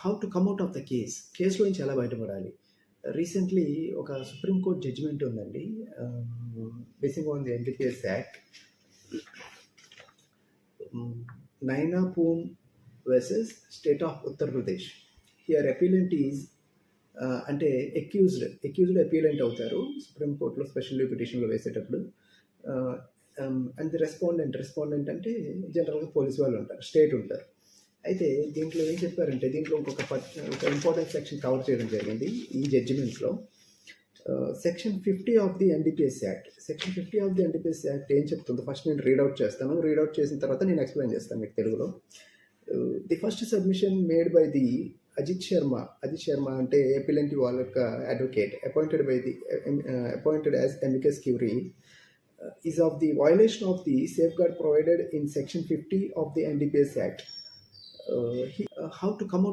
How to come out of the కేస్‌లో నుంచి ఎలా బయటపడాలి? రీసెంట్‌లీ ఒక సుప్రీం కోర్ట్ జడ్జిమెంట్ ఉందండి. Basing on the NDPS act. Naina Poom versus state of Uttar Pradesh. Here appellant is అంటే అక్యూజ్డ్ అపీలెంట్ అవుతారు సుప్రీం కోర్ట్‌లో స్పెషల్ లీవ్ పిటిషన్‌లో వేసేటప్పుడు. అండ్ ది రెస్పాండెంట్ అంటే జనరల్‌గా పోలీస్ వాళ్ళు ఉంటారు, స్టేట్ ఉంటారు. అయితే దీంట్లో ఏం చెప్పారంటే దీంట్లో ఒక ఇంపార్టెంట్ సెక్షన్ కవర్ చేయడం జరిగింది ఈ జడ్జిమెంట్‌లో. Section 50 of the NDPS act. Section 50 of the NDPS act ఏం చెప్తుందో ఫస్ట్ నేను రీడౌట్ చేస్తాను. రీడౌట్ చేసిన తర్వాత నేను ఎక్స్‌ప్లెయిన్ చేస్తాను మీకు తెలుగులో. The first submission made by the Ajit Sharma అంటే అపీలెంట్ వాళ్ళ యొక్క advocate appointed as amicus curiae is of the violation of the safeguard provided in section 50 of the NDPS Act. How to come out